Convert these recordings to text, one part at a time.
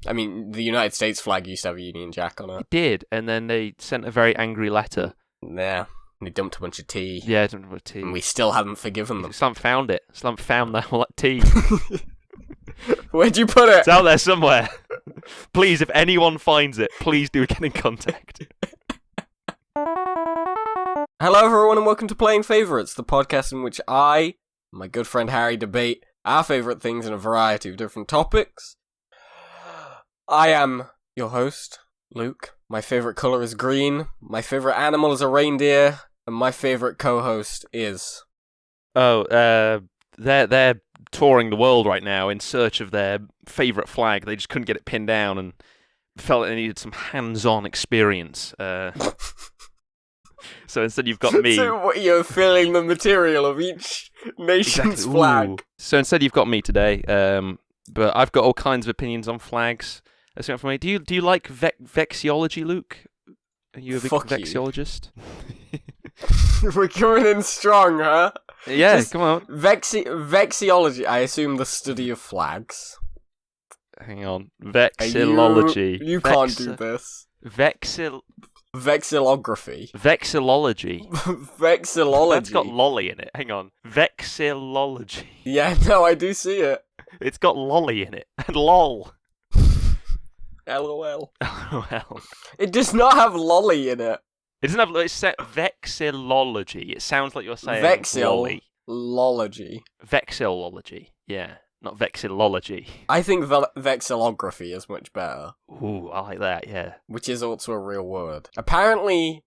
I mean, the United States flag used to have a Union Jack on it. It did, and then they sent a very angry letter. Yeah, and they dumped a bunch of tea. Yeah, dumped a bunch of tea. And we still haven't forgiven them. Slump found it. Slump found that tea. Where'd you put it? It's out there somewhere. Please, if anyone finds it, please do get in contact. Hello everyone and welcome to Playing Favourites, the podcast in which I and my good friend Harry debate our favourite things in a variety of different topics. I am your host, Luke. My favourite colour is green, my favourite animal is a reindeer, and my favourite co-host is... They're touring the world right now in search of their favourite flag. They just couldn't get it pinned down and felt they needed some hands-on experience. So instead you've got me. So what, you're filling the material of each nation's flag. So instead you've got me today, but I've got all kinds of opinions on flags. That's enough for me. Do you like vexiology, Luke? Are you a big vexiologist? We're coming in strong, huh? Yeah, come on. Vexiology, I assume the study of flags. Hang on. Vexillology. You can't do this. Vexillology. Vexillography. Vexillology. That's got lolly in it. Hang on. Vexillology. Yeah, no, I do see it. It's got lolly in it. And lol. LOL. LOL. It does not have lolly in it. It doesn't have... It's set vexillology. It sounds like you're saying lolly. Vexillology. Vexillology. Yeah. Not vexillology. I think vexillography is much better. Ooh, I like that, yeah. Which is also a real word. Apparently...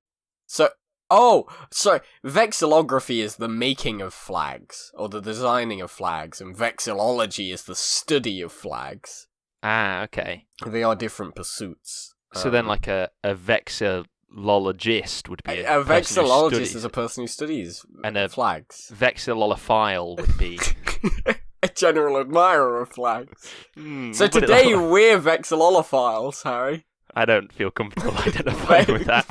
vexillography is the making of flags, or the designing of flags, and vexillology is the study of flags. Ah, okay. They are different pursuits. So then like a vexillologist would be a vexillologist is a person who studies flags. Vexillolophile would be... a general admirer of flags. So today we're vexillolophiles, Harry. I don't feel comfortable identifying with that.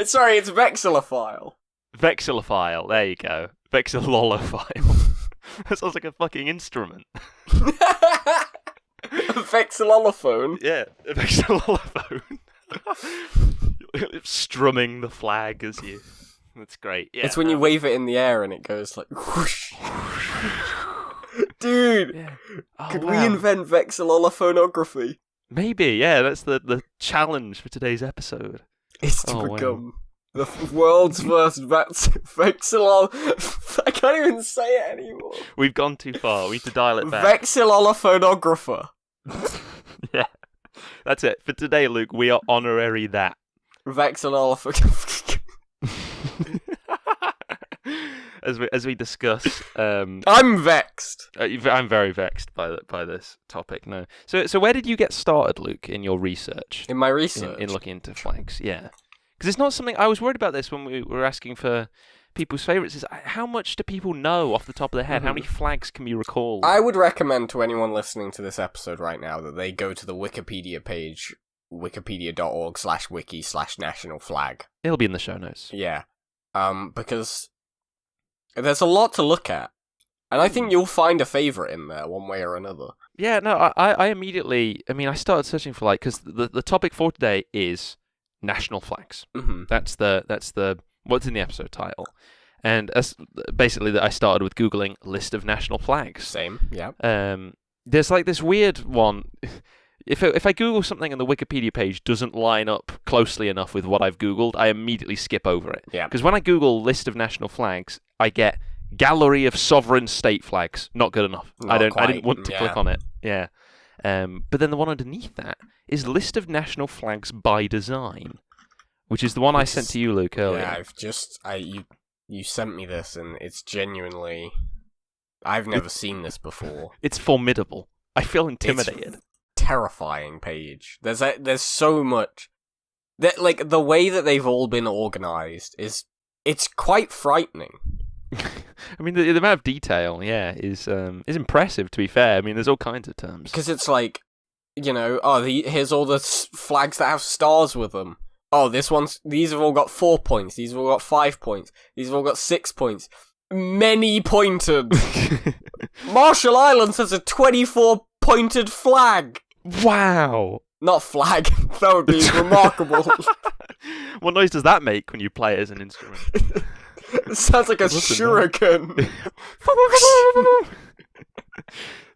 Sorry, it's vexillophile. Vexillophile, there you go. Vexillolophile. That sounds like a fucking instrument. A vexillolophone? Yeah, a vexillolophone. Strumming the flag as you... That's great. Yeah, it's when you wave it in the air and it goes like whoosh. Dude, yeah. Could we invent vexillolophonography? Maybe, yeah, that's the challenge for today's episode. It's to become the world's first vexillol... I can't even say it anymore. We've gone too far, we need to dial it back. Vexillolophonographer. Yeah, that's it. For today, Luke, we are honorary that. Vexillolophonographer. As we discuss, I'm vexed. I'm very vexed by this topic. No, so where did you get started, Luke, in your research? In my research, in looking into flags, yeah, because it's not something I was worried about. This when we were asking for people's favourites. Is how much do people know off the top of their head? Mm-hmm. How many flags can you recall? I would recommend to anyone listening to this episode right now that they go to the Wikipedia page, wikipedia.org/wiki/national flag. It'll be in the show notes. Yeah. Because there's a lot to look at, and I think you'll find a favourite in there one way or another. Yeah, no, I immediately, I started searching for because the topic for today is national flags. Mm-hmm. That's the what's in the episode title, and basically I started with googling list of national flags. Same, yeah. There's this weird one. If I Google something and the Wikipedia page doesn't line up closely enough with what I've Googled, I immediately skip over it. Yeah. Because when I Google list of national flags, I get gallery of sovereign state flags. Not good enough. I didn't want to click on it. Yeah. But then the one underneath that is list of national flags by design, which is the one I sent to you, Luke, earlier. Yeah, you sent me this, and it's genuinely... I've never seen this before. It's formidable. I feel intimidated. Terrifying page. There's so much that the way that they've all been organized it's quite frightening. I mean the amount of detail, is impressive. To be fair, there's all kinds of terms because it's here's all the flags that have stars with them. Oh, these have all got 4 points. These have all got 5 points. These have all got 6 points. Many pointed. Marshall Islands has a 24 pointed flag. Wow. Not flag. That would be remarkable. What noise does that make when you play it as an instrument? It sounds like a shuriken.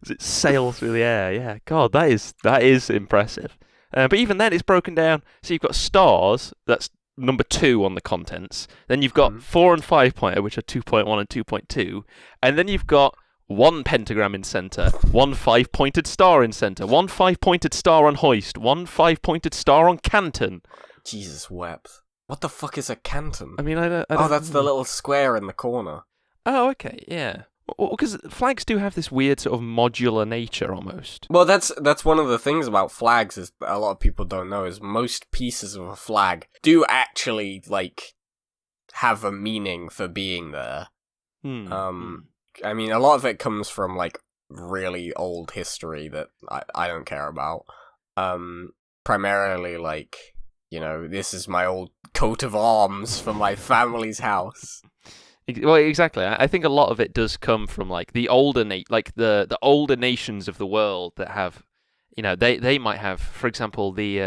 As it sails through the air. Yeah, God, that is impressive. But even then, it's broken down. So you've got stars. That's number 2 on the contents. Then you've got 4 and 5 pointer, which are 2.1 and 2.2. And then you've got 1 pentagram in center, 1 5-pointed star in center, 1 5-pointed star on hoist, 1 5-pointed star on canton. Jesus wept. What the fuck is a canton? I mean, I don't that's the little square in the corner. Oh, okay, yeah. Because flags do have this weird sort of modular nature, almost. Well, that's one of the things about flags is a lot of people don't know is most pieces of a flag do actually like have a meaning for being there. I mean, a lot of it comes from like really old history that I don't care about. Primarily, like, you know, this is my old coat of arms for my family's house. Well, exactly. I think a lot of it does come from like the older the older nations of the world that have, you know, they might have, for example, the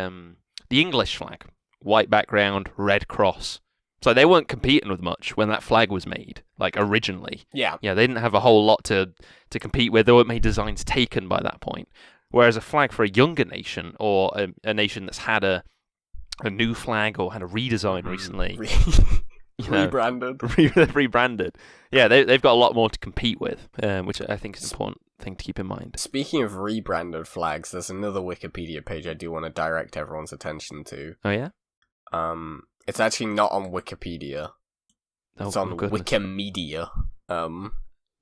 English flag, white background, red cross. So they weren't competing with much when that flag was made, like originally. Yeah. Yeah, they didn't have a whole lot to compete with. There weren't many designs taken by that point. Whereas a flag for a younger nation or a nation that's had a new flag or had a redesign recently. Rebranded. Yeah, they've got a lot more to compete with, which I think is an important thing to keep in mind. Speaking of rebranded flags, there's another Wikipedia page I do want to direct everyone's attention to. Oh, yeah? It's actually not on Wikipedia. It's on Wikimedia. I don't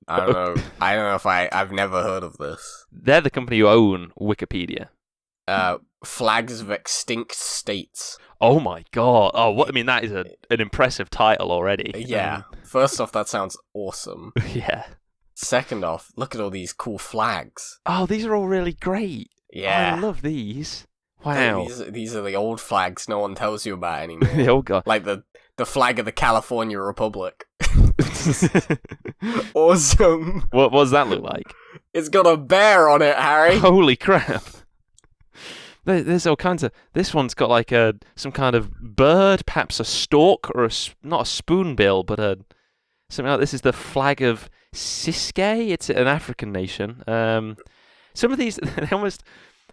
know. I don't know if I've never heard of this. They're the company who own Wikipedia. Flags of extinct states. Oh my god! Oh, what I mean, that is an impressive title already. Yeah. First off, that sounds awesome. Yeah. Second off, look at all these cool flags. Oh, these are all really great. Yeah. Oh, I love these. Wow. These are the old flags no one tells you about anymore. The old guy. Like the flag of the California Republic. Awesome. What does that look like? It's got a bear on it, Harry. Holy crap. There's all kinds of... This one's got like some kind of bird, perhaps a stork, or not a spoonbill, but something like this is the flag of Siskay. It's an African nation. Some of these,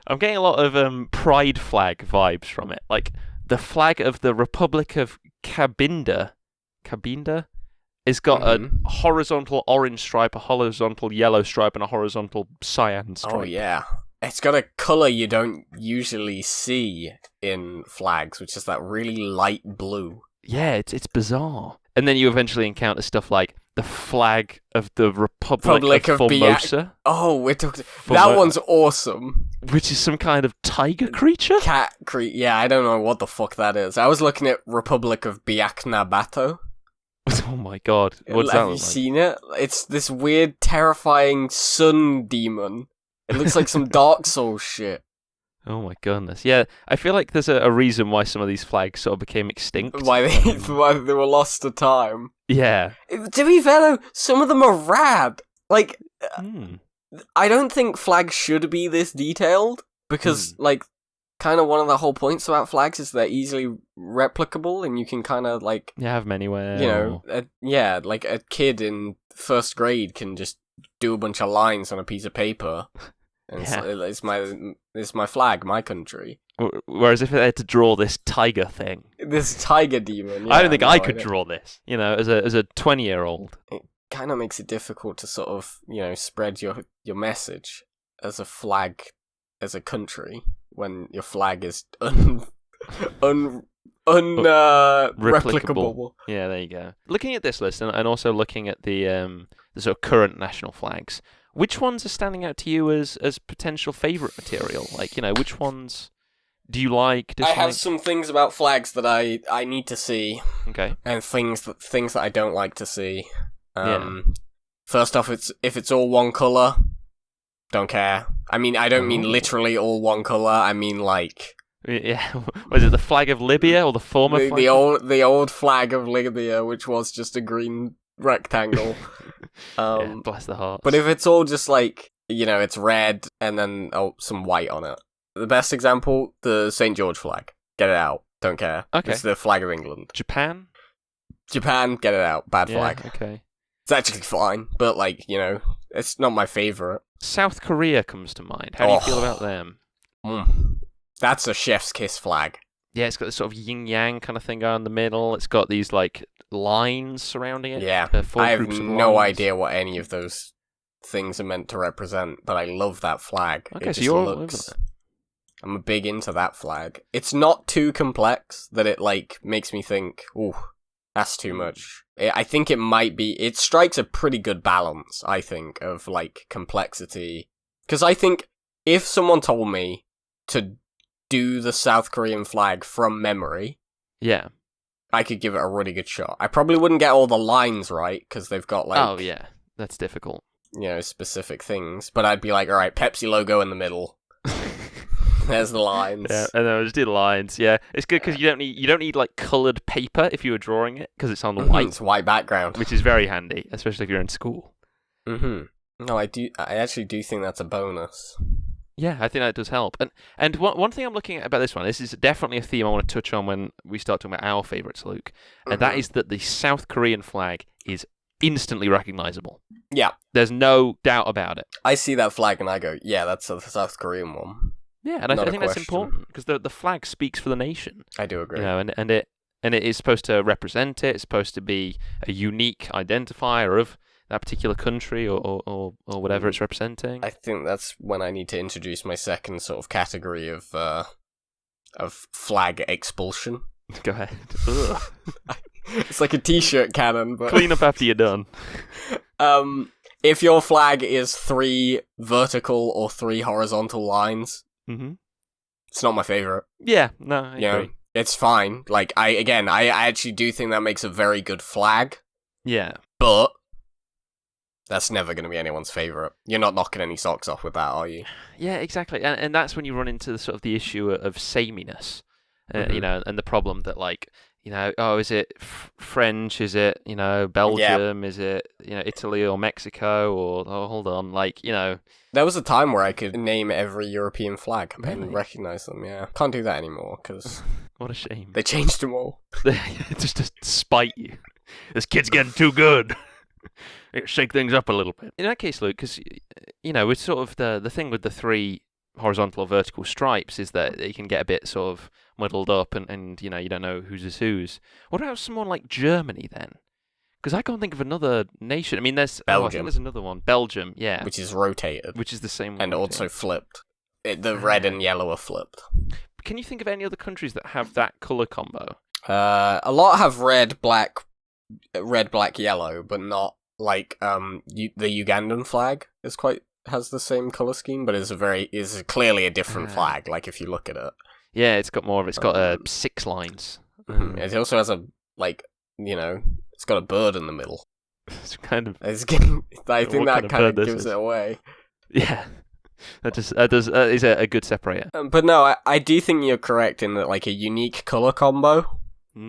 I'm getting a lot of pride flag vibes from it. Like the flag of the Republic of Cabinda. It's got a horizontal orange stripe, a horizontal yellow stripe, and a horizontal cyan stripe. Oh, yeah. It's got a colour you don't usually see in flags, which is that really light blue. Yeah, it's bizarre. And then you eventually encounter stuff like the flag of the Republic of Formosa. That one's awesome. Which is some kind of tiger creature? Cat creature. Yeah, I don't know what the fuck that is. I was looking at Republic of Biaknabato. Oh my god. What's that look like? Have you seen it? It's this weird, terrifying sun demon. It looks like some Dark Souls shit. Oh my goodness. Yeah, I feel like there's a reason why some of these flags sort of became extinct. Why they were lost to time. Yeah. To be fair though, some of them are rad. Like, I don't think flags should be this detailed, because, like, kind of one of the whole points about flags is they're easily replicable, and you can kind of, like... You have them anywhere. You know, like a kid in first grade can just do a bunch of lines on a piece of paper. And it's my flag, my country. Whereas if they had to draw this tiger thing, this tiger demon, I don't think I could draw this. You know, as a 20-year-old, it kind of makes it difficult to sort of, you know, spread your message as a flag, as a country, when your flag is replicable. Yeah, there you go. Looking at this list and also looking at the sort of current national flags. Which ones are standing out to you as potential favourite material? Like, you know, which ones do you like, dislike? I have some things about flags that I need to see. Okay. And things that I don't like to see. First off, if it's all one colour, don't care. I mean, I don't mean literally all one colour. I mean, like... Yeah, was it the flag of Libya or the former flag? The old flag of Libya, which was just a green rectangle. Yeah, bless the heart. But if it's all just like, you know, it's red and then some white on it, The best example, the St. George flag. Get it out. Don't care. Okay. It's the flag of England. Japan, get it out. Bad flag. Okay. It's actually fine, but it's not my favourite. South Korea comes to mind. How do you feel about them? That's a chef's kiss flag. Yeah, it's got this sort of yin-yang kind of thing going in the middle. It's got these, lines surrounding it. Yeah, I have no idea what any of those things are meant to represent, but I love that flag. Okay, it so just you're looks... I'm a big into that flag. It's not too complex that it, makes me think, ooh, that's too much. I think it might be... It strikes a pretty good balance, I think, of, complexity. Because I think if someone told me to do the South Korean flag from memory... Yeah. I could give it a really good shot. I probably wouldn't get all the lines right, because they've got, Oh, yeah. That's difficult. Specific things. But I'd be like, alright, Pepsi logo in the middle. There's the lines. Yeah, and then I'll just do the lines. Yeah, it's good because you don't need coloured paper if you were drawing it because it's on the white. It's white background, which is very handy, especially if you're in school. No, I actually do think that's a bonus. Yeah, I think that does help. And one thing I'm looking at about this one, this is definitely a theme I want to touch on when we start talking about our favourites, Luke, and that is that the South Korean flag is instantly recognisable. Yeah, there's no doubt about it. I see that flag and I go, yeah, that's the South Korean one. Yeah, and I think that's important because the flag speaks for the nation. I do agree. And it is supposed to represent it. It's supposed to be a unique identifier of that particular country or whatever it's representing. I think that's when I need to introduce my second sort of category of flag expulsion. Go ahead. It's like a t-shirt cannon, but clean up after you're done. If your flag is 3 vertical or 3 horizontal lines, it's not my favourite. Yeah, no, I agree. It's fine. I actually do think that makes a very good flag. Yeah. But that's never going to be anyone's favourite. You're not knocking any socks off with that, are you? Yeah, exactly. And that's when you run into the issue of sameness, and the problem that, is it French? Is it, Belgium? Is it, Italy or Mexico? Or, hold on, There was a time where I could name every European flag and recognise them, yeah. Can't do that anymore, because... What a shame. They changed them all. just to spite you. This kid's getting too good. Shake things up a little bit. In that case, Luke, because, it's sort of the thing with the 3 horizontal or vertical stripes is that they can get a bit sort of muddled up and you don't know whose is whose. What about someone like Germany then? Because I can't think of another nation. I mean, there's Belgium. I think there's another one. Belgium, yeah. Which is rotated. Which is the same one. And also flipped. The red and yellow are flipped. Can you think of any other countries that have that colour combo? A lot have red, black, yellow, but not the Ugandan flag has the same colour scheme, but is clearly a different flag, if you look at it. Yeah, it's got 6 lines. It also has it's got a bird in the middle. It's kind of... I think that kind of gives it away. Yeah. That is a good separator. But no, I do think you're correct in that a unique colour combo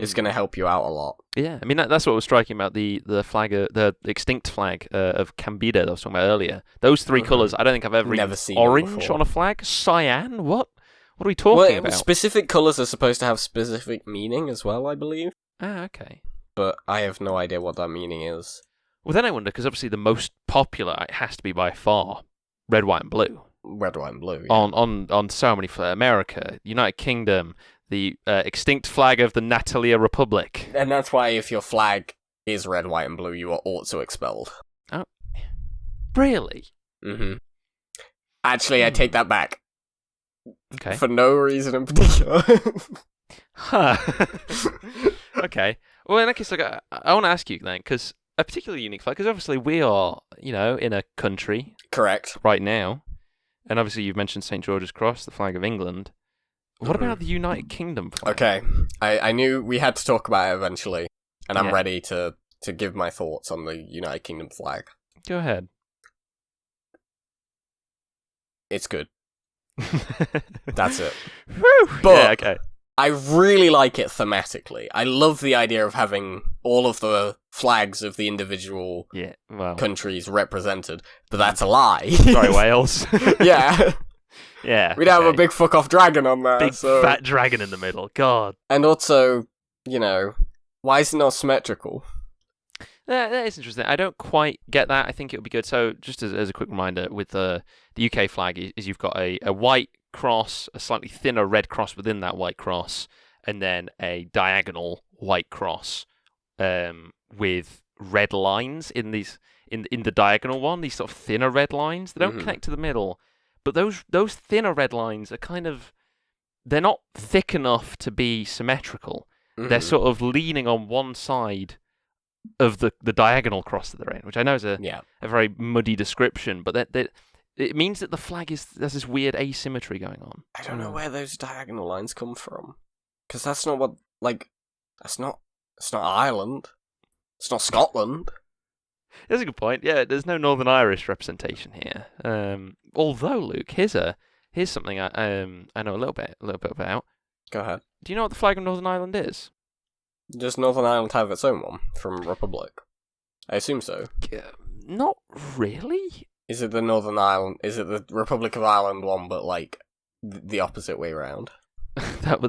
is going to help you out a lot. Yeah, I mean that's what was striking about the flag, the extinct flag of Cambida that I was talking about earlier. Those 3 colours, I don't think I've ever seen orange on a flag. Cyan, what? What are we talking about? Specific colours are supposed to have specific meaning as well, I believe. Ah, okay. But I have no idea what that meaning is. Well, then I wonder, because obviously the most popular, it has to be by far, red, white, and blue. Red, white, and blue, yeah. On so many flags. America, United Kingdom, the extinct flag of the Natalia Republic. And that's why if your flag is red, white, and blue, you are also expelled. Oh, really? Actually, I take that back. Okay. For no reason in particular. Huh. Okay. Well, in that case, I want to ask you then, because a particularly unique flag, because obviously we are, in a country. Correct. Right now. And obviously you've mentioned St. George's Cross, the flag of England. What about the United Kingdom flag? Okay. I knew we had to talk about it eventually, and I'm ready to give my thoughts on the United Kingdom flag. Go ahead. It's good. That's it. Whew. But yeah, okay. I really like it thematically. I love the idea of having all of the flags of the individual countries represented, but that's a lie. Sorry, Wales. Yeah. Yeah. We'd have a big fuck off dragon on there. Big fat dragon in the middle. God. And also, why is it not symmetrical? That is interesting. I don't quite get that. I think it would be good. So, just as a quick reminder, with the UK flag, is you've got a white cross, a slightly thinner red cross within that white cross, and then a diagonal white cross with red lines in the diagonal one. These sort of thinner red lines. They don't connect to the middle, but those thinner red lines are they're not thick enough to be symmetrical. They're sort of leaning on one side of the diagonal cross that they're in, which I know is a very muddy description, but that it means that the flag there's this weird asymmetry going on. I don't know where those diagonal lines come from, because that's not what it's not Ireland, it's not Scotland. That's a good point. Yeah, there's no Northern Irish representation here. Although, Luke, here's something I know a little bit about. Go ahead. Do you know what the flag of Northern Ireland is? Does Northern Ireland have its own one from Republic? I assume so. Not really. Is it the Northern Ireland? Is it the Republic of Ireland one, but the opposite way around? that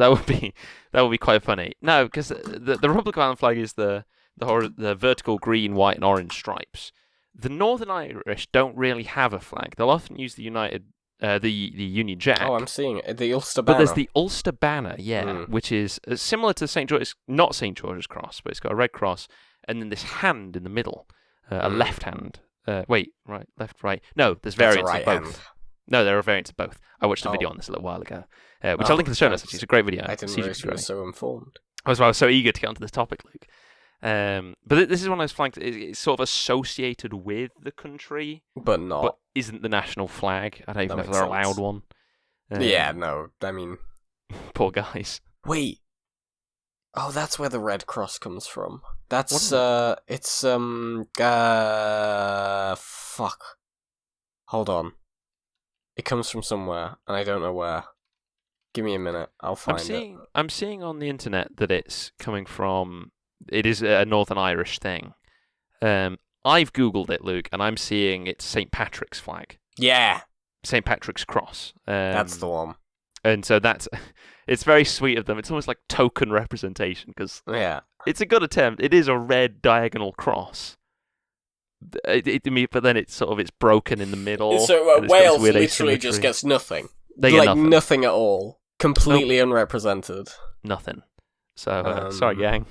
would be quite funny. No, because the Republic of Ireland flag is the vertical green, white, and orange stripes. The Northern Irish don't really have a flag. They'll often use the Union Jack. Oh, I'm seeing it. The Ulster banner. But there's the Ulster banner, which is similar to St. George. It's not St. George's cross, but it's got a red cross, and then this hand in the middle, a left hand. Wait, right, left, right. No, there's variants of both. Hand. No, there are variants of both. I watched a video on this a little while ago, which I'll link in the show notes. It's a great video. I didn't realize you were so informed. I was so eager to get onto this topic, Luke. But this is one of those flags. It's sort of associated with the country, but not. But isn't the national flag? I don't even know if they're allowed one. Yeah, no. I mean, poor guys. Wait. Oh, that's where the red cross comes from. That's it's fuck. Hold on. It comes from somewhere, and I don't know where. Give me a minute. I'll find it. I'm seeing on the internet that it's coming from. It is a Northern Irish thing. I've Googled it, Luke, and I'm seeing it's St. Patrick's flag. Yeah. St. Patrick's cross. That's the one. And so it's very sweet of them. It's almost like token representation, because it's a good attempt. It is a red diagonal cross. But then it's broken in the middle. So Wales literally just gets nothing. They get nothing at all. Completely unrepresented. Nothing. So, sorry, gang.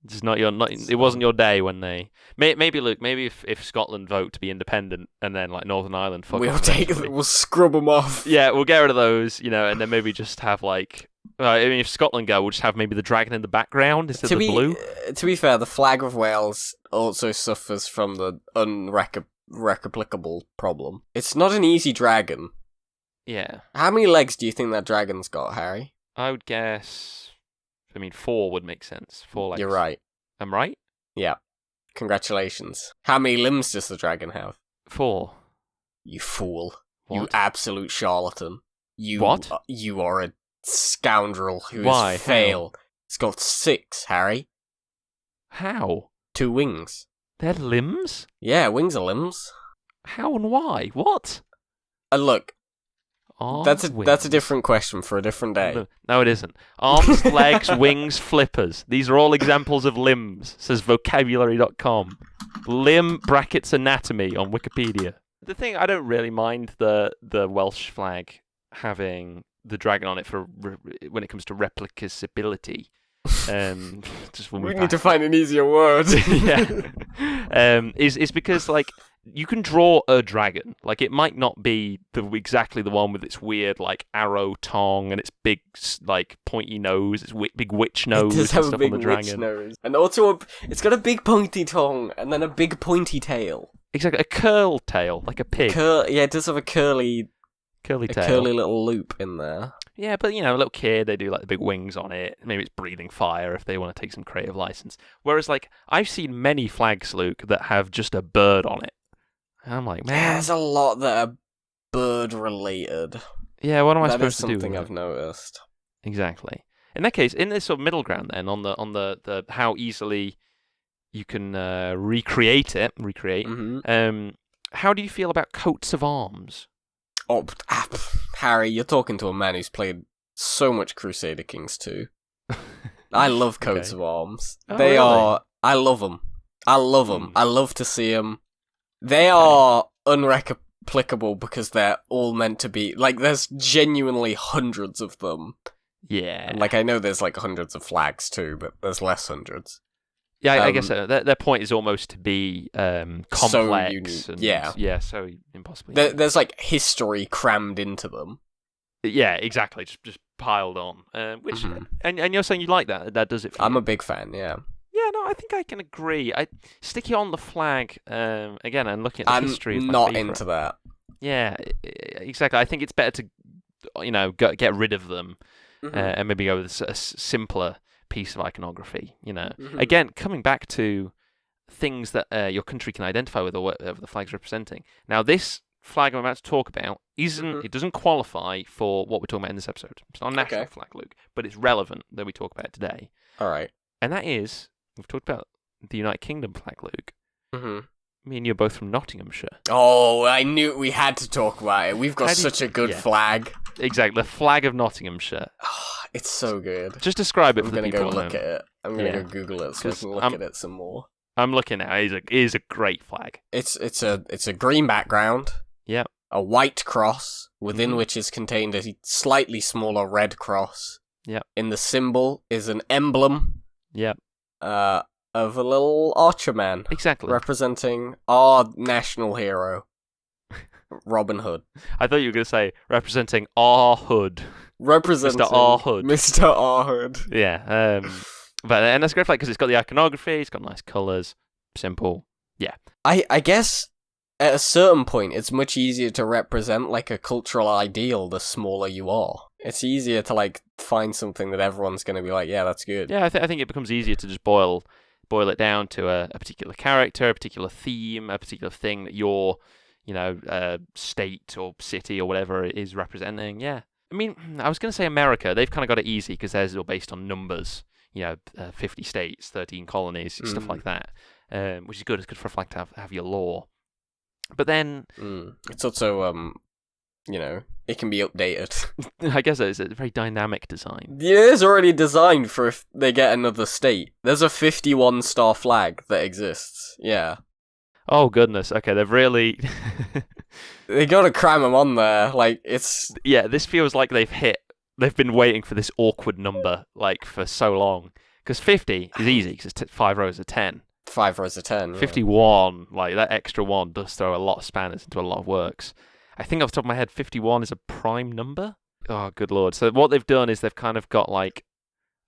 It's not it wasn't your day when they maybe Luke. Maybe if Scotland vote to be independent and then Northern Ireland, we'll scrub them off. Yeah, we'll get rid of those, and then maybe just have if Scotland go, we'll just have maybe the dragon in the background instead of the blue. To be fair, the flag of Wales also suffers from the unreplicable problem. It's not an easy dragon. Yeah. How many legs do you think that dragon's got, Harry? I would guess. 4 would make sense. 4 legs. You're right. I'm right? Yeah. Congratulations. How many limbs does the dragon have? 4. You fool. What? You absolute charlatan. What? You are a scoundrel who has failed. It's got 6, Harry. How? 2 wings. They're limbs? Yeah, wings are limbs. How and why? What? Look. That's a different question for a different day. No, it isn't. Arms, legs, wings, flippers. These are all examples of limbs, says vocabulary.com. Limb brackets anatomy on Wikipedia. The thing, I don't really mind the Welsh flag having the dragon on it for when it comes to replicability. We need to find an easier word. Is because you can draw a dragon. It might not be exactly the one with its weird arrow tongue and its big pointy nose, its big witch nose. It does have and a stuff big on the dragon. witch nose, and also it's got a big pointy tongue and then a big pointy tail. Exactly, a curl tail, like a pig. It does have a curly tail, curly little loop in there. Yeah, but a little kid, they do the big wings on it. Maybe it's breathing fire if they want to take some creative license. Whereas I've seen many flags, Luke, that have just a bird on it. And I'm like, man, there's a lot that are bird related. Yeah, what am I supposed to do? That is something I've noticed. Exactly. In that case, in this sort of middle ground, then on the how easily you can recreate. Mm-hmm. How do you feel about coats of arms? Oh, Harry, you're talking to a man who's played so much Crusader Kings 2. I love coats of arms. Oh, They really? are... I love them. I love them. I love to see them. They are unreplicable because they're all meant to be... Like, there's genuinely hundreds of them. Yeah. And, like, I know there's, like, hundreds of flags, too, but there's less hundreds. Yeah, I guess so. Their point is almost to be complex. So unique. And, yeah, so impossibly. There's, like, history crammed into them. Yeah, exactly. Just piled on. Which and you're saying you like that? That does it for you? I'm a big fan, yeah. Yeah, no, I think I can agree. Sticking on the flag, again, and looking at the history is my not favourite. into that. Yeah, exactly. I think it's better to, get rid of them and maybe go with a simpler piece of iconography. Again, coming back to things that your country can identify with or whatever the flag's representing. Now, this flag I'm about to talk about it doesn't qualify for what we're talking about in this episode. It's not a national flag, Luke, but it's relevant that we talk about it today. All right. And that is, we've talked about the United Kingdom flag, Luke. Mm-hmm. Me and you are both from Nottinghamshire. Oh, I knew we had to talk about it. We've got such a good flag. Exactly, the flag of Nottinghamshire. Oh, it's so good. Just describe it for the people. I'm going to go look at it. I'm going to go Google it so we can look at it some more. I'm looking at it. It is a great flag. It's a green background. Yep. A white cross, within which is contained a slightly smaller red cross. Yep. In the symbol is an emblem. Yep. Of a little archer man. Exactly. Representing our national hero, Robin Hood. I thought you were going to say representing our Hood. Representing Mr. R. Hood. Mr. R. Hood. Yeah. And that's a great flag because it's got the iconography, it's got nice colours, simple. Yeah. I guess at a certain point it's much easier to represent like a cultural ideal the smaller you are. It's easier to like find something that everyone's going to be like, yeah, that's good. Yeah, I think it becomes easier to just boil it down to a particular character, a particular theme, a particular thing that your, state or city or whatever it is representing. Yeah. I mean, I was going to say America. They've kind of got it easy because theirs is all based on numbers. 50 states, 13 colonies, stuff like that, which is good. It's good for a flag to have your law. But then... It's also, it can be updated. I guess it's a very dynamic design. Yeah, it's already designed for if they get another state. There's a 51-star flag that exists, yeah. Oh, goodness. Okay, they've really... They gotta cram them on there, like, it's... Yeah, this feels like they've been waiting for this awkward number, like, for so long. Because 50 is easy, because it's 5 rows of 10. 5 rows of 10, yeah. 51, like, that extra one does throw a lot of spanners into a lot of works. I think off the top of my head, 51 is a prime number? Oh, good lord. So what they've done is they've kind of got, like,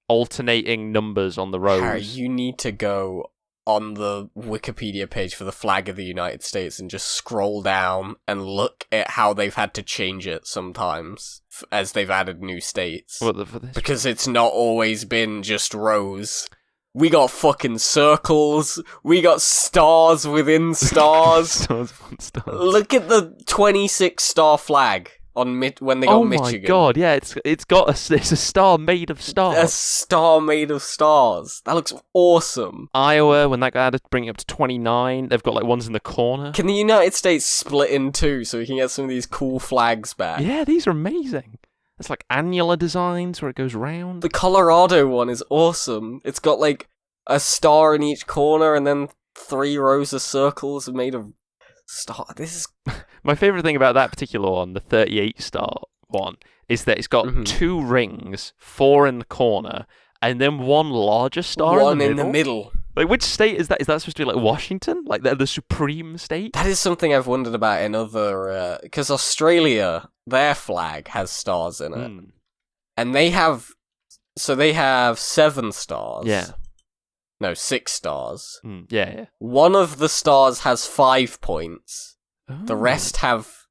alternating numbers on the rows. Harry, you need to go on the Wikipedia page for the flag of the United States and just scroll down and look at how they've had to change it sometimes as they've added new states. For this? Because it's not always been just rows. We got fucking circles. We got stars within stars. Stars within stars. Look at the 26-star flag on when they got Michigan. Oh my god, yeah, it's a star made of stars. A star made of stars. That looks awesome. Iowa, when that got added, bring it up to 29. They've got like ones in the corner. Can the United States split in two so we can get some of these cool flags back? Yeah, these are amazing. It's like annular designs where it goes round. The Colorado one is awesome. It's got like a star in each corner and then 3 rows of circles made of star. This is... My favourite thing about that particular one, the 38-star one, is that it's got 2 rings, 4 in the corner, and then 1 larger star in the middle. Like, which state is that? Is that supposed to be like Washington? Like, they're the supreme state? That is something I've wondered about in other... Because Australia, their flag has stars in it. And they have... So they have 7 stars. Yeah. No, 6 stars. Yeah. One of the stars has 5 points. Oh. The rest have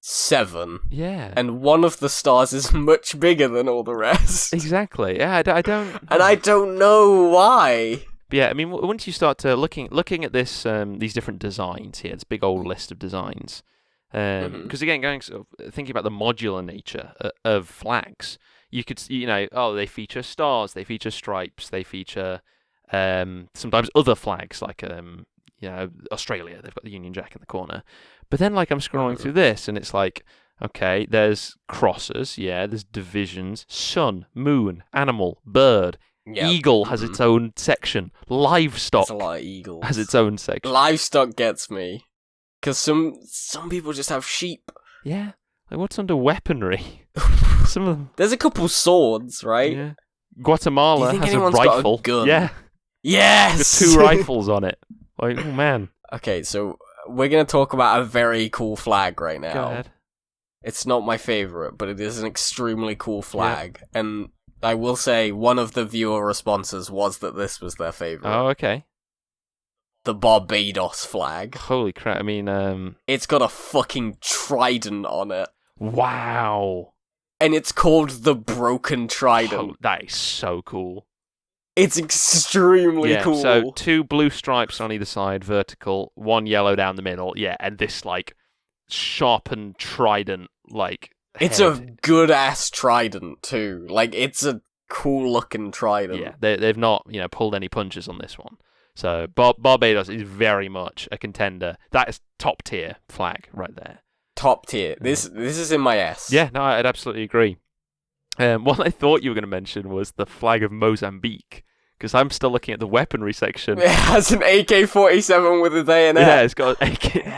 7. Yeah. And one of the stars is much bigger than all the rest. Exactly. Yeah, I don't... And I don't know why. But yeah, I mean, once you start to looking at this, these different designs here, this big old list of designs, because again, thinking about the modular nature of flags, you could, they feature stars, they feature stripes, they feature sometimes other flags like Australia, they've got the Union Jack in the corner. But then, like, I'm scrolling through this, and it's like, okay, there's crosses, there's divisions, sun, moon, animal, bird. Yep. Eagle has its own section. Livestock There's a lot of eagles. Has its own section. Livestock gets me. Because some people just have sheep. Yeah. Like, what's under weaponry? Some of them. There's a couple swords, right? Yeah. Guatemala has a rifle. Got a gun? Yeah. Yes! With 2 rifles on it. Like, oh man. Okay, so we're going to talk about a very cool flag right now. Go ahead. It's not my favourite, but it is an extremely cool flag. Yeah. And I will say one of the viewer responses was that this was their favourite. Oh, okay. The Barbados flag. Holy crap, I mean, It's got a fucking trident on it. Wow. And it's called the Broken Trident. Oh, that is so cool. It's extremely cool. So 2 blue stripes on either side, vertical, 1 yellow down the middle, and this, like, sharpened trident, like, It's a good-ass trident, too. Like, it's a cool-looking trident. Yeah, they've not, pulled any punches on this one. So, Barbados is very much a contender. That is top-tier flag right there. Top tier. This is in my S. Yeah, no, I'd absolutely agree. What I thought you were going to mention was the flag of Mozambique, because I'm still looking at the weaponry section. It has an AK-47 with a bayonet. Yeah, it's got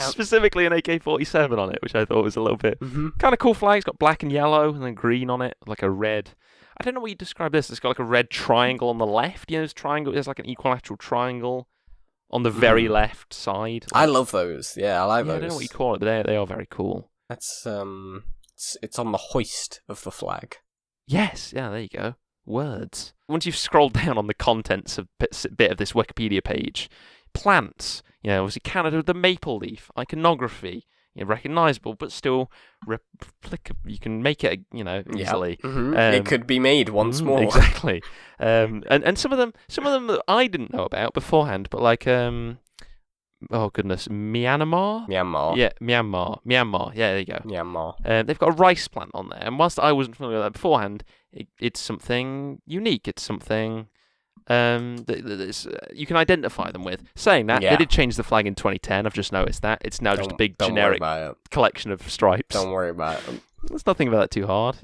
specifically an AK-47 on it, which I thought was a little bit kind of cool flag. It's got black and yellow and then green on it, like a red. I don't know what you describe this. It's got like a red triangle on the left. This triangle is like an equilateral triangle on the very left side. I love those. Yeah, I like those. I don't know what you call it, but they are very cool. That's it's on the hoist of the flag. Yes, yeah, there you go. Words. Once you've scrolled down on the contents of bit of this Wikipedia page, plants. Obviously Canada with the maple leaf, iconography. Recognizable, but still replicable. You can make it, easily. Yep. It could be made once more. Exactly. And some of them that I didn't know about beforehand, but like, oh goodness, Myanmar. Yeah, Myanmar. Yeah, there you go. Myanmar. They've got a rice plant on there, and whilst I wasn't familiar with that beforehand, it's something unique. It's something. You can identify them with. Saying that, they did change the flag in 2010. I've just noticed that. It's now just a big generic collection of stripes. Don't worry about it. Let's not think about that too hard,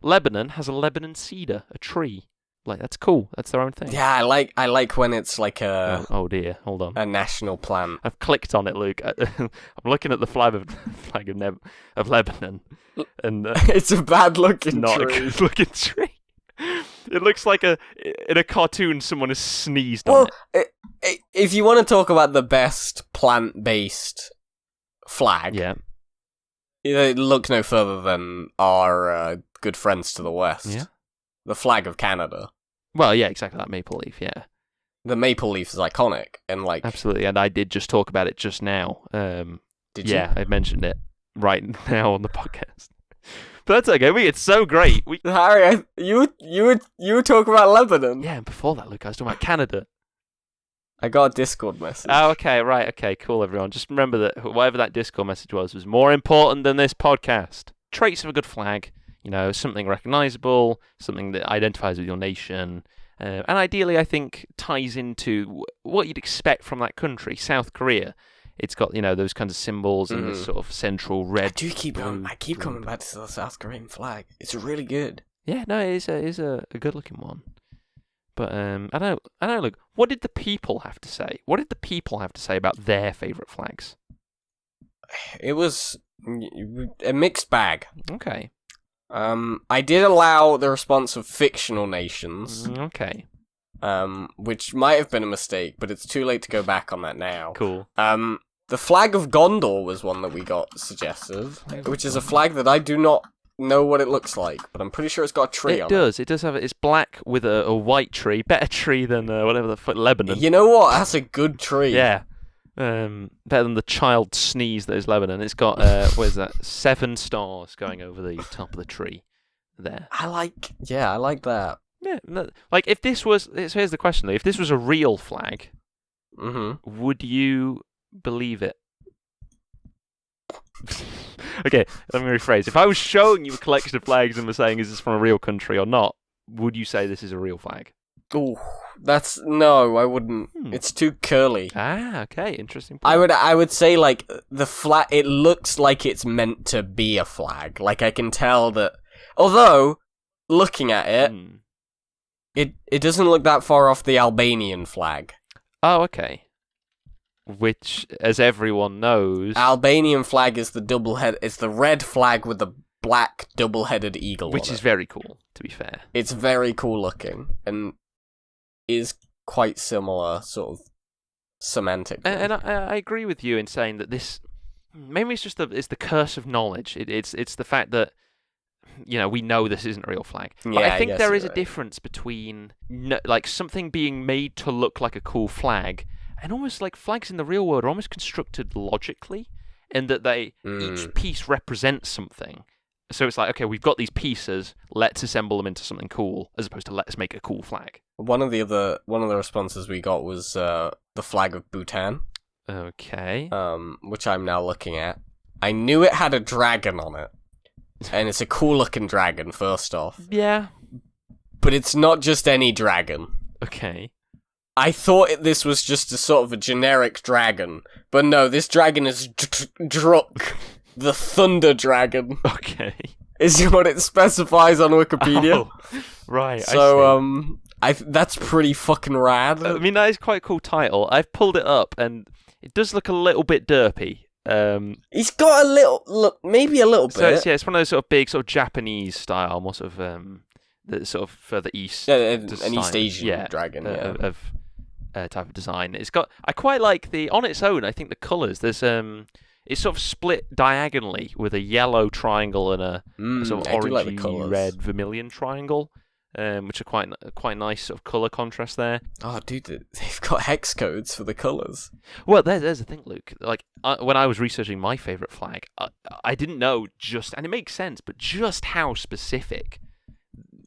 Lebanon has a Lebanon cedar, a tree. Like, that's cool. That's their own thing. Yeah, I like when it's like a... Oh dear, hold on. A national plant. I've clicked on it, Luke. I'm looking at the flag of Lebanon. And it's a bad-looking tree. Not a good-looking tree. It looks like in a cartoon someone has sneezed on it. If you want to talk about the best plant-based flag, look no further than our good friends to the west. Yeah. The flag of Canada. Well, yeah, exactly, that maple leaf, yeah. The maple leaf is iconic, and like... Absolutely, and I did just talk about it just now. Did you? Yeah, I mentioned it right now on the podcast. But that's okay. It's so great. Harry, you were talking about Lebanon. Yeah, and before that, Luke, I was talking about Canada. I got a Discord message. Oh, okay, right. Okay, cool, everyone. Just remember that whatever that Discord message was more important than this podcast. Traits of a good flag. Something recognizable, something that identifies with your nation, and ideally, I think, ties into what you'd expect from that country, South Korea. It's got, those kinds of symbols and this sort of central red. I keep coming back to the South Korean flag. It's really good. Yeah, no, it is a good looking one. But I don't know. Look, what did the people have to say? What did the people have to say about their favourite flags? It was a mixed bag. Okay. I did allow the response of fictional nations. Okay. Which might have been a mistake, but it's too late to go back on that now. Cool. The flag of Gondor was one that we got suggested, which is a flag that I do not know what it looks like, but I'm pretty sure it's got a tree on it. It does have it. It's black with a white tree. Better tree than whatever Lebanon. You know what? That's a good tree. Yeah. Better than the child sneeze that is Lebanon. It's got, 7 stars going over the top of the tree there. I like that. Yeah, like if this was, here's the question though, if this was a real flag, would you believe it? Okay, let me rephrase. If I was showing you a collection of flags and was saying, is this from a real country or not, would you say this is a real flag? Ooh, no, I wouldn't. It's too curly. Ah, okay, interesting point. I would say like the flag. It looks like it's meant to be a flag. Like I can tell that. Although looking at it, it doesn't look that far off the Albanian flag. Oh, okay. Which, as everyone knows, Albanian flag is the double-head. It's the red flag with the black double-headed eagle. Which is very cool, to be fair. It's very cool looking and is quite similar, sort of semantically. And I agree with you in saying that this maybe it's just the curse of knowledge. It's the fact that we know this isn't a real flag. But Yeah, I think there is a right. difference between like something being made to look like a cool flag and almost like flags in the real world are almost constructed logically in that each piece represents something. So it's like, okay, we've got these pieces, let's assemble them into something cool, as opposed to let's make a cool flag. One of the responses we got was the flag of Bhutan. Okay. Which I'm now looking at. I knew it had a dragon on it. And it's a cool looking dragon, first off. Yeah. But it's not just any dragon. Okay. I thought this was just a sort of a generic dragon. But no, this dragon is Druk, the thunder dragon. Okay. Is what it specifies on Wikipedia. Oh, right, so, that's pretty fucking rad. I mean, that is quite a cool title. I've pulled it up, and it does look a little bit derpy. He's got a little, maybe a little bit. So it's one of those sort of big, sort of Japanese style, more sort of the sort of further east. Yeah, an East Asian dragon. Of type of design. It's got. I quite like on its own. I think the colours. There's it's sort of split diagonally with a yellow triangle and a sort of orangey red vermilion triangle. Which are quite nice sort of colour contrast there. Oh, dude, they've got hex codes for the colours. Well, there's the thing, Luke. Like, when I was researching my favourite flag, I didn't know and it makes sense, but just how specific,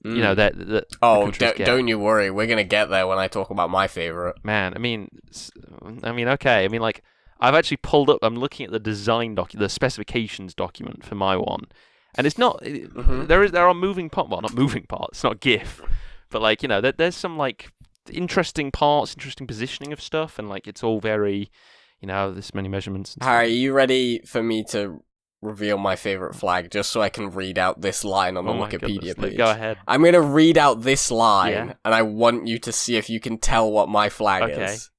that don't you worry, we're going to get there when I talk about my favourite. Man, I mean, okay, like, I've actually pulled up, I'm looking at the design the specifications document for my one. And it's not. There are moving parts. Well, not moving parts. It's not GIF, but like there's some like interesting parts, interesting positioning of stuff, and like it's all very, this many measurements. Harry, are you ready for me to reveal my favorite flag, just so I can read out this line on the Wikipedia page? Go ahead. I'm gonna read out this line, and I want you to see if you can tell what my flag is.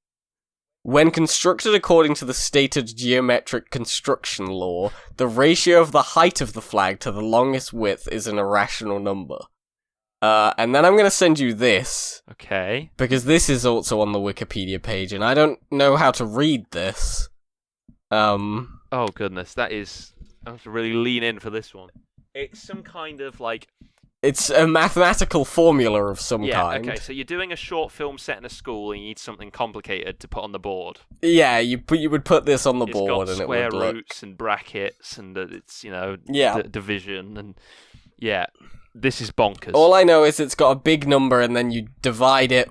When constructed according to the stated geometric construction law, the ratio of the height of the flag to the longest width is an irrational number. And then I'm going to send you this. Okay. Because this is also on the Wikipedia page, and I don't know how to read this. Oh, goodness. I have to really lean in for this one. It's some kind of, like... It's a mathematical formula of some kind. Yeah, okay, so you're doing a short film set in a school and you need something complicated to put on the board. Yeah, you would put this on the board and it would look... It's got square roots and brackets and it's, division and... Yeah, this is bonkers. All I know is it's got a big number and then you divide it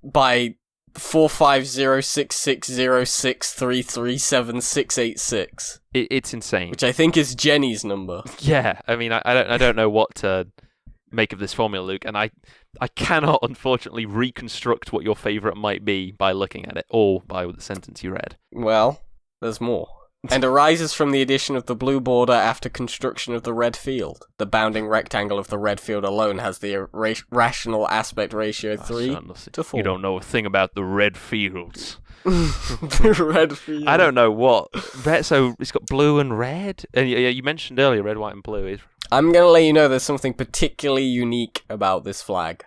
by 4506606337686. It's insane. Which I think is Jenny's number. Yeah, I mean, I don't know what to make of this formula, Luke, and I cannot, unfortunately, reconstruct what your favourite might be by looking at it, or by the sentence you read. Well, there's more. And arises from the addition of the blue border after construction of the red field. The bounding rectangle of the red field alone has the rational aspect ratio 3 to 4. You don't know a thing about the red fields. The red field. I don't know what. So it's got blue and red? And you mentioned earlier red, white and blue. I'm going to let you know there's something particularly unique about this flag.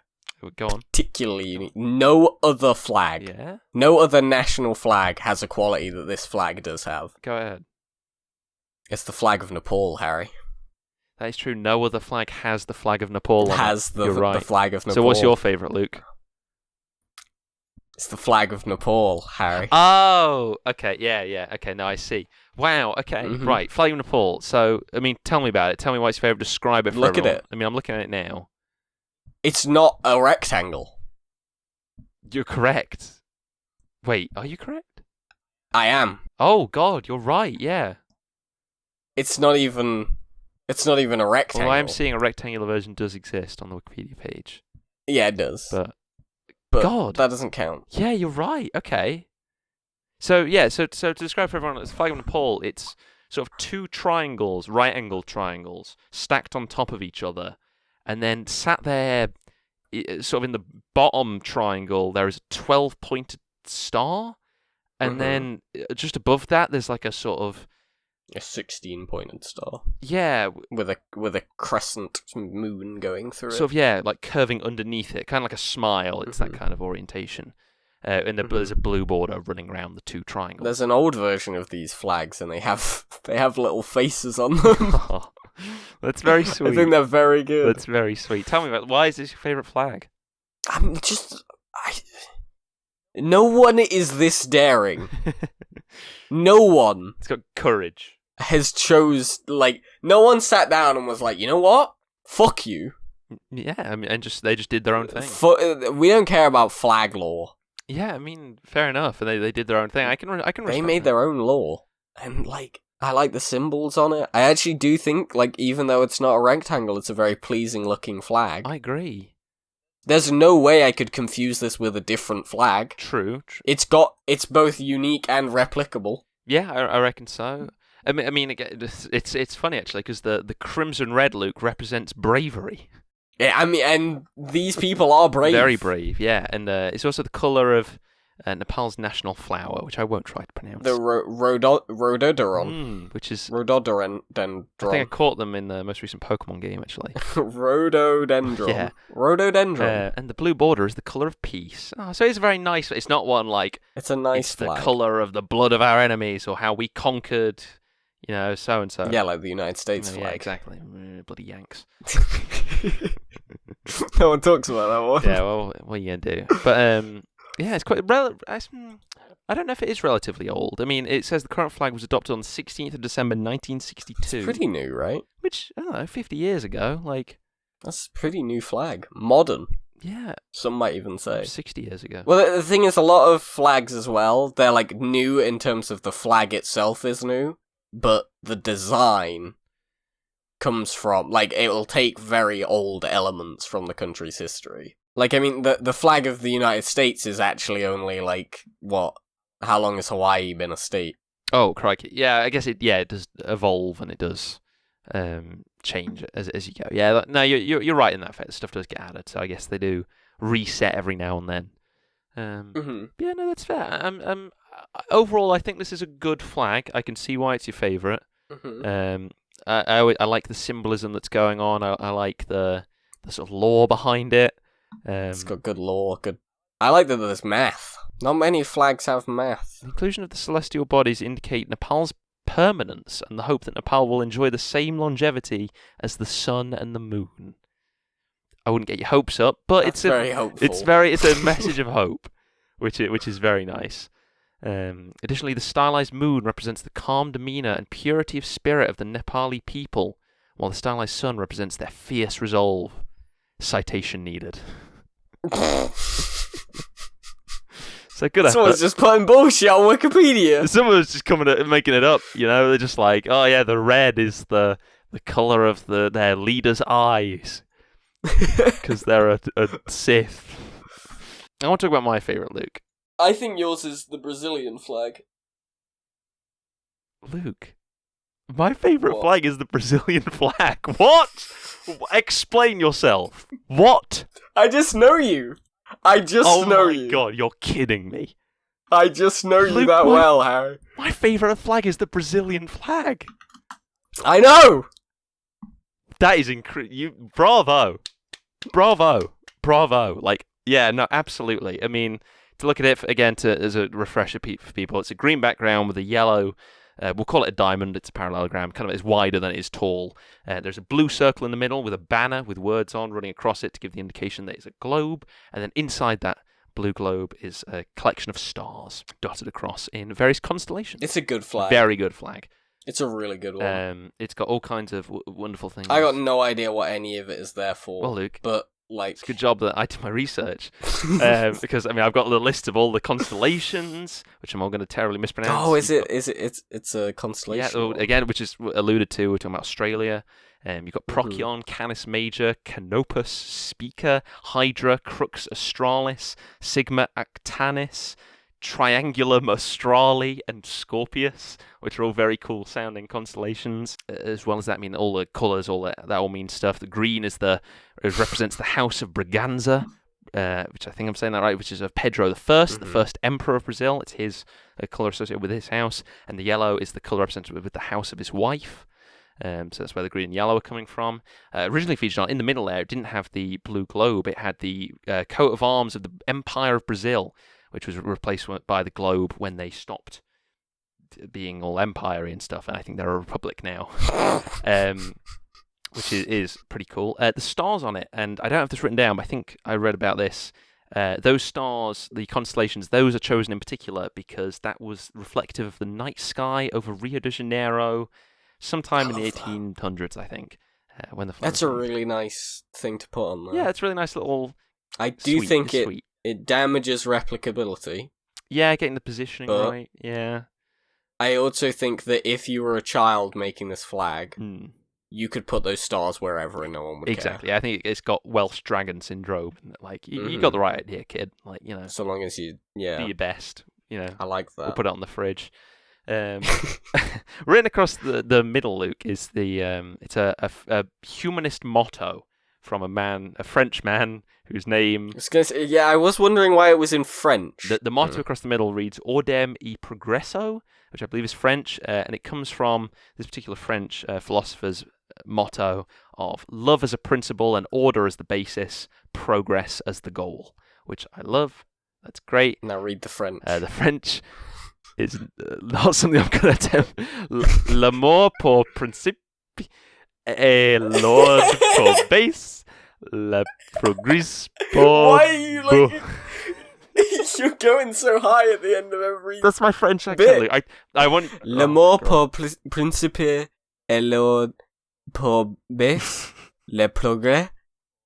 Go on. Particularly unique. No other flag, no other national flag has a quality that this flag does have. Go ahead. It's the flag of Nepal, Harry. That is true. No other flag has the flag of Nepal on it. The flag of Nepal. So what's your favourite, Luke? It's the flag of Nepal, Harry. Oh, okay, yeah, okay, now I see. Wow, okay, right, flag of Nepal. So, I mean, tell me about it. Tell me why it's favourite. Describe it for everyone. Look at it. I mean, I'm looking at it now. It's not a rectangle. You're correct. Wait, are you correct? I am. Oh, God, you're right, yeah. It's not even a rectangle. Well, I am seeing a rectangular version does exist on the Wikipedia page. Yeah, it does. But but God, that doesn't count. Yeah, you're right. Okay. So to describe for everyone, it's flag of Nepal. It's sort of two triangles, right-angled triangles, stacked on top of each other, and then sat there, sort of in the bottom triangle, there is a 12-pointed star, and then just above that, there's like a sort of a 16-pointed star. Yeah, with a crescent moon going through it. Sort of like curving underneath it, kind of like a smile. It's that kind of orientation. And there's a blue border running around the two triangles. There's an old version of these flags, and they have little faces on them. Oh, that's very sweet. I think they're very good. That's very sweet. Tell me why is this your favourite flag? No one is this daring. No one. It's got courage. Has no one sat down and was like, you know what? Fuck you. Yeah, I mean, they just did their own thing. We don't care about flag law. Yeah, I mean, fair enough. And they did their own thing. I can respect They made their own law, and I like the symbols on it. I actually do think, even though it's not a rectangle, it's a very pleasing looking flag. I agree. There's no way I could confuse this with a different flag. True. It's both unique and replicable. Yeah, I reckon so. I mean, again, it's funny actually because the crimson red, Luke, represents bravery. Yeah, I mean, and these people are brave. Very brave, yeah. And it's also the colour of Nepal's national flower, which I won't try to pronounce. The rhododendron. Which is... Rhododendron. I think I caught them in the most recent Pokemon game, actually. Rhododendron. Yeah. Rhododendron. And the blue border is the colour of peace. Oh, so it's very nice. It's not one It's a nice it's flag. The colour of the blood of our enemies or how we conquered... so-and-so. Yeah, like the United States flag. Yeah, exactly. Bloody Yanks. No one talks about that one. Yeah, well, what are you going to do? But, yeah, it's quite... I don't know if it is relatively old. I mean, it says the current flag was adopted on the 16th of December, 1962. It's pretty new, right? Which, I don't know, 50 years ago, That's a pretty new flag. Modern. Yeah. Some might even say. 60 years ago. Well, the thing is, a lot of flags as well, they're, new in terms of the flag itself is new. But the design comes from, it'll take very old elements from the country's history. The flag of the United States is actually only, how long has Hawaii been a state? Oh, crikey. Yeah, I guess it does evolve and it does change as you go. Yeah, no, you're right in that fact. Stuff does get added, so I guess they do reset every now and then. Yeah, no, that's fair. Overall, I think this is a good flag. I can see why it's your favourite. I like the symbolism that's going on. I like the sort of lore behind it. It's got good lore. I like that there's math. Not many flags have math. The inclusion of the celestial bodies indicate Nepal's permanence and the hope that Nepal will enjoy the same longevity as the sun and the moon. I wouldn't get your hopes up, but That's very hopeful. It's a message of hope, which is very nice. Additionally, the stylized moon represents the calm demeanour and purity of spirit of the Nepali people, while the stylized sun represents their fierce resolve. Citation needed. So good effort. Someone's just putting bullshit on Wikipedia. Someone's just making it up, They're just like, oh yeah, the red is the colour of their leader's eyes. Because they're a Sith. I want to talk about my favourite, Luke. I think yours is the Brazilian flag. Luke, my favourite flag is the Brazilian flag. What? Explain yourself. What? I just know you. I just know you. Oh my god, you're kidding me. I just know Luke, you that well, Harry. My favourite flag is the Brazilian flag. I know! That is Bravo. Yeah, no, absolutely. I mean, to look at it, again, as a refresher for people, it's a green background with a yellow, we'll call it a diamond, it's a parallelogram, kind of is wider than it is tall. There's a blue circle in the middle with a banner with words on running across it to give the indication that it's a globe, and then inside that blue globe is a collection of stars dotted across in various constellations. It's a good flag. Very good flag. It's a really good one. It's got all kinds of wonderful things. I got no idea what any of it is there for. Well, Luke, but it's a good job that I did my research because I've got the list of all the constellations, which I'm all going to terribly mispronounce. Oh, it's a constellation? Yeah, again, which is alluded to. We're talking about Australia. You've got Procyon, Canis Major, Canopus, Spica, Hydra, Crux Australis, Sigma Actanis, Triangulum Australi, and Scorpius, which are all very cool sounding constellations. As well as that, all the colours, that all means stuff. The green represents the House of Braganza, which I think I'm saying that right, which is of Pedro I, the first emperor of Brazil. It's his colour associated with his house. And the yellow is the colour represented with the house of his wife. So that's where the green and yellow are coming from. Originally featured in the middle there, it didn't have the blue globe. It had the coat of arms of the Empire of Brazil, which was replaced by the globe when they stopped being all empire-y and stuff. And I think they're a republic now, which is pretty cool. The stars on it, and I don't have this written down, but I think I read about this. Those stars, the constellations, those are chosen in particular because that was reflective of the night sky over Rio de Janeiro, sometime in the 1800s, I think. When the That's a really nice thing to put on there. Yeah, it's a really nice little. I do think it damages replicability. Yeah, getting the positioning right. Yeah. I also think that if you were a child making this flag, you could put those stars wherever and no one would care. Exactly. I think it's got Welsh dragon syndrome. Like, you got the right idea, kid. Like, so long as you, do your best. I like that. We'll put it on the fridge. Written across the middle, Luke, is it's a humanist motto from a French man whose name. I was gonna say, I was wondering why it was in French. The motto across the middle reads "Ordem y progresso," which I believe is French, and it comes from this particular French philosopher's motto of love as a principle and order as the basis, progress as the goal, which I love. That's great. Now read the French. The French is not something I'm going to attempt. L'amour pour principe et l'ordre pour base, le progrès pour... Why are you like... You're going so high at the end of every... That's my French accent. I want... L'amour pour principe et l'ordre pour base, le progrès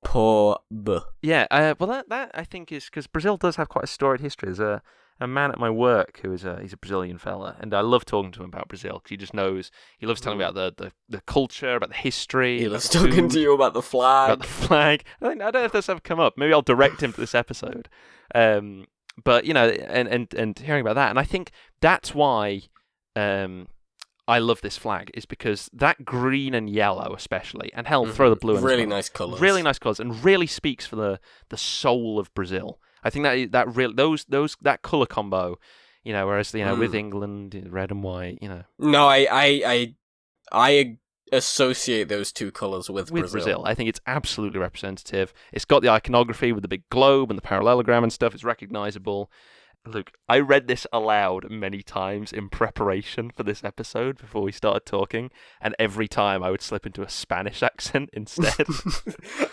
pour b. Yeah, well that I think is because Brazil does have quite a storied history. There's a man at my work who is he's a Brazilian fella, and I love talking to him about Brazil because he just knows. He loves telling me about the culture, about the history. He loves talking to you about the flag. About the flag. I don't know if that's ever come up. Maybe I'll direct him to this episode. But and hearing about that, and I think that's why I love this flag, is because that green and yellow especially, and hell, throw the blue in. Really nice colours. Really nice colours, and really speaks for the soul of Brazil. I think that colour combo, whereas with England, red and white, No, I associate those two colours with Brazil. I think it's absolutely representative. It's got the iconography with the big globe and the parallelogram and stuff. It's recognisable. Luke, I read this aloud many times in preparation for this episode before we started talking, and every time I would slip into a Spanish accent instead.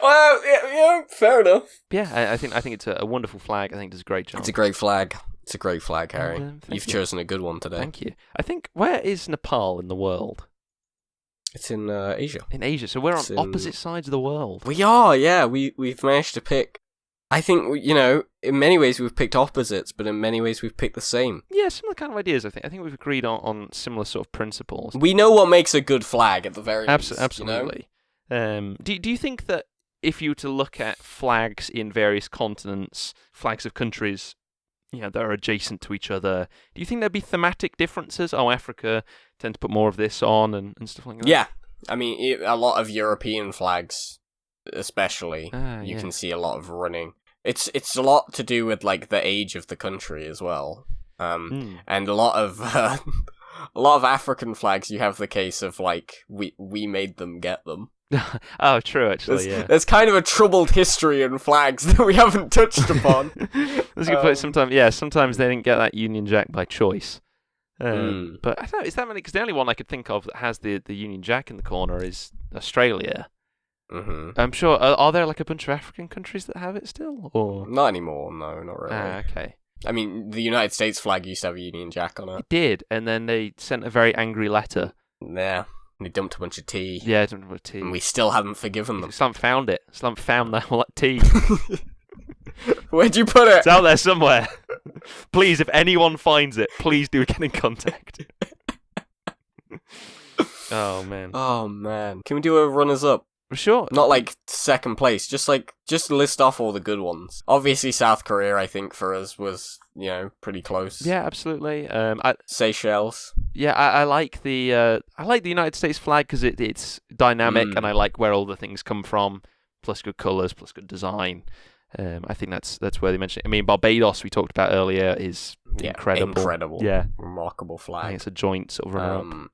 Well, yeah, fair enough. Yeah, I think it's a wonderful flag. I think it does a great job. It's a great flag. It's a great flag, Harry. You've chosen a good one today. Thank you. I think, where is Nepal in the world? It's in Asia. In Asia, so we're on opposite sides of the world. We are, yeah. We've managed to pick... I think, in many ways we've picked opposites, but in many ways we've picked the same. Yeah, similar kind of ideas, I think. I think we've agreed on similar sort of principles. We know what makes a good flag at the very least. Absolutely. Do you think that if you were to look at flags in various continents, flags of countries, that are adjacent to each other, do you think there'd be thematic differences? Oh, Africa tend to put more of this on and stuff like that? Yeah. I mean, a lot of European flags, especially, you can see a lot of running. It's a lot to do with the age of the country as well, and a lot of African flags. You have the case of we made them get them. Oh, true. Actually, there's kind of a troubled history in flags that we haven't touched upon. That's a good point. Sometimes they didn't get that Union Jack by choice. But I don't know, is that many? Because the only one I could think of that has the Union Jack in the corner is Australia. Mm-hmm. I'm sure. Are there a bunch of African countries that have it still, or not anymore? No, not really. Okay. I mean, the United States flag used to have a Union Jack on it. It did, and then they sent a very angry letter. Yeah, they dumped a bunch of tea. Yeah, dumped a bunch of tea, and we still haven't forgiven them. Still haven't found it. Still haven't found that tea. Where'd you put it? It's out there somewhere. Please, if anyone finds it, please do get in contact. Oh, man. Oh, man. Can we do a runners-up? Sure. Not like second place, just list off all the good ones. Obviously, South Korea, I think, for us was, pretty close. Yeah, absolutely. Seychelles. Yeah, I like the United States flag because it's dynamic, and I like where all the things come from, plus good colours, plus good design. I think that's worthy mentioning. I mean, Barbados we talked about earlier is incredible. Yeah, remarkable flag. I think it's a joint sort of runner-up.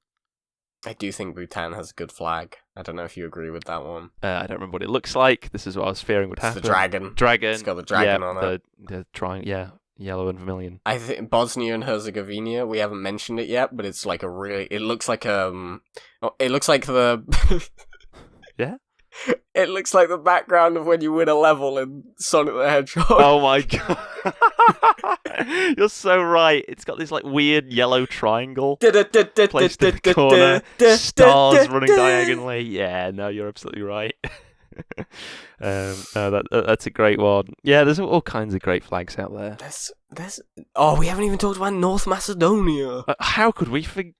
I do think Bhutan has a good flag. I don't know if you agree with that one. I don't remember what it looks like. This is what I was fearing would happen. The dragon. It's got the dragon on it. The triangle. Yeah, yellow and vermilion. I think Bosnia and Herzegovina. We haven't mentioned it yet, but it's like it looks like it looks like the. Yeah. It looks like the background of when you win a level in Sonic the Hedgehog. Oh my god. You're so right. It's got this like weird yellow triangle placed in the corner. Stars running diagonally. Yeah, no, you're absolutely right. No, that's a great one. Yeah, there's all kinds of great flags out there. We haven't even talked about North Macedonia. How could we forget?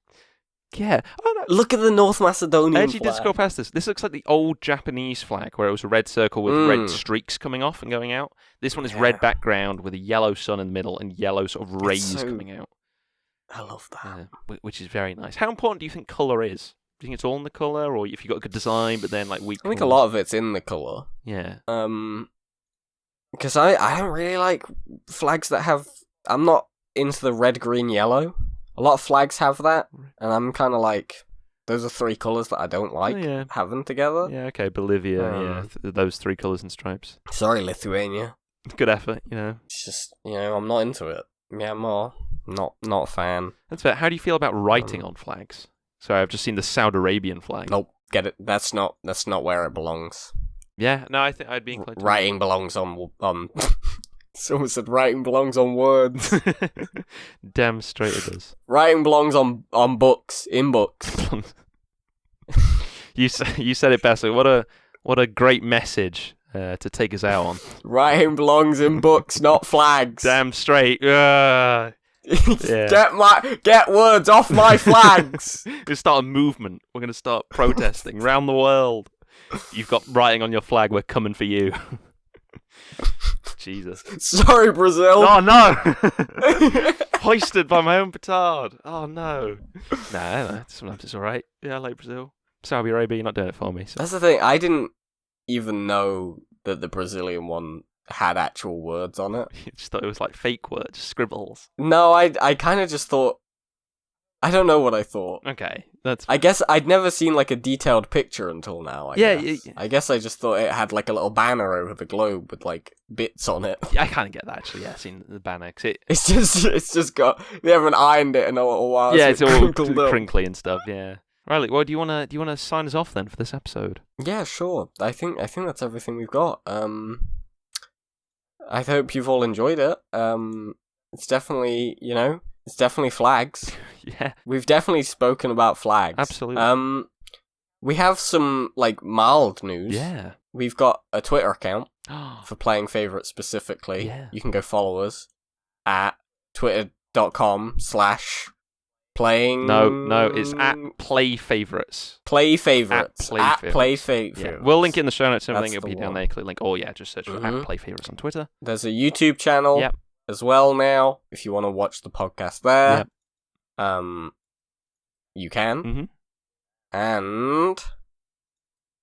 Yeah. Oh, no. Look at the North Macedonian flag. Did scroll past this. This looks like the old Japanese flag, where it was a red circle with red streaks coming off and going out. This one is red background with a yellow sun in the middle and yellow sort of rays coming out. I love that. Which is very nice. How important do you think colour is? Do you think it's all in the colour, or if you've got a good design, but then like weak? I think a lot of it's in the colour. Yeah. Because I don't really like flags that have. I'm not into the red, green, yellow. A lot of flags have that, and I'm kind of like, those are three colours that I don't like having together. Yeah, okay, Bolivia, those three colours and stripes. Sorry, Lithuania. Good effort, It's just, I'm not into it. Myanmar, not a fan. That's fair. How do you feel about writing on flags? Sorry, I've just seen the Saudi Arabian flag. Nope, get it. That's not where it belongs. Yeah, no, I think I'd be inclined to. Writing belongs on Someone said writing belongs on words. Damn straight it does. Writing belongs on books, in books. You said it best. What a great message to take us out on. Writing belongs in books, not flags. Damn straight. Yeah. Get words off my flags. We'll start a movement. We're going to start protesting around the world. You've got writing on your flag. We're coming for you. Jesus. Sorry, Brazil. Oh, no. Hoisted by my own petard. Oh, no. No, sometimes it's all right. Yeah, I like Brazil. Saudi Arabia, you're not doing it for me. So. That's the thing. I didn't even know that the Brazilian one had actual words on it. You just thought it was like fake words, scribbles. No, I kind of just thought... I don't know what I thought. Okay, that's... I guess I'd never seen like a detailed picture until now, I guess. I guess I just thought it had like a little banner over the globe with like bits on it. Yeah, I kind of get that actually, yeah, seeing the banner. It's just got... They haven't ironed it in a little while. Yeah, it's all crinkly and stuff, yeah. Riley, well, do you wanna sign us off then for this episode? Yeah, sure. I think that's everything we've got. I hope you've all enjoyed it. It's definitely, it's definitely flags. Yeah. We've definitely spoken about flags. Absolutely. We have some, like, mild news. Yeah. We've got a Twitter account for Playing Favorites specifically. Yeah. You can go follow us at twitter.com/playing... No, it's at Play Favorites. Play Favorites. At Play Favorites. Yeah. We'll link it in the show notes and everything. It'll be down there. Click link. Oh, yeah, just search for at Play Favorites on Twitter. There's a YouTube channel as well now, if you want to watch the podcast there. Yep. You can. Mm-hmm. And...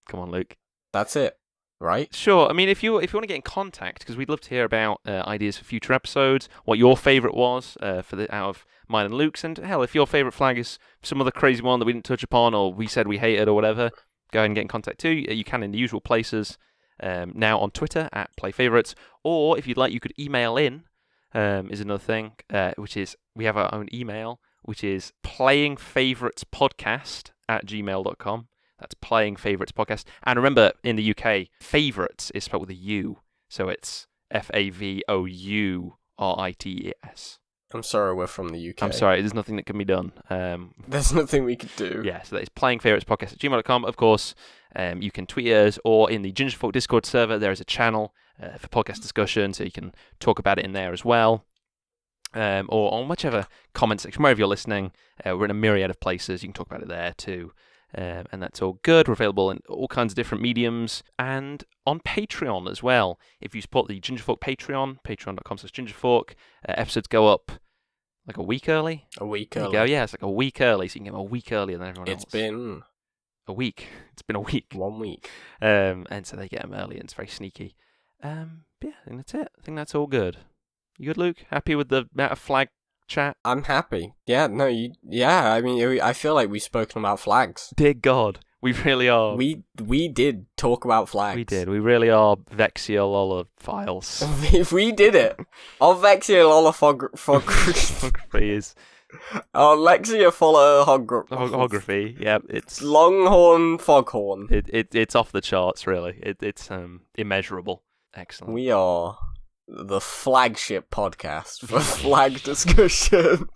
Come on, Luke. That's it. Right? Sure. I mean, if you want to get in contact, because we'd love to hear about ideas for future episodes, what your favourite was out of mine and Luke's, and hell, if your favourite flag is some other crazy one that we didn't touch upon, or we said we hated, or whatever, go ahead and get in contact too. You can in the usual places. Now on Twitter at PlayFavorites, or if you'd like, you could email in. Is another thing, which is we have our own email, which is playingfavouritespodcast@gmail.com. That's Playing Favorites Podcast. And remember, in the UK, favourites is spelled with a U. So it's FAVOURITES. I'm sorry we're from the UK. I'm sorry, there's nothing that can be done. There's nothing we could do. Yeah, so that is playingfavouritespodcast@gmail.com. Of course, you can tweet us, or in the GINGERFORK Discord server, there is a channel for podcast discussion, so you can talk about it in there as well. Or on whichever comment section, wherever you're listening. We're in a myriad of places. You can talk about it there too. and that's all good. We're available in all kinds of different mediums and on Patreon as well. If you support the GingerFork Patreon, patreon.com/GingerFork, episodes go up like a week early. A week there early. You go. Yeah, it's like a week early, so you can get them a week earlier than everyone else. It's been a week. It's been a week. 1 week. And so they get them early, and it's very sneaky. Yeah, I think that's it. I think that's all good. You good, Luke? Happy with the amount of flag chat? I'm happy. Yeah, no, I mean, I feel like we've spoken about flags. Dear God, we really are. We did talk about flags. We did. We really are Vexiololophiles. We did it. Our Vexiololophigraphy is... Our Lexiophilography. Yeah, it's... Longhorn foghorn. It's off the charts, really. It's immeasurable. Excellent. We are the flagship podcast for flag discussion.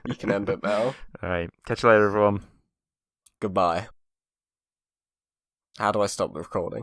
You can end it now. Alright, catch you later, everyone. Goodbye. How do I stop the recording?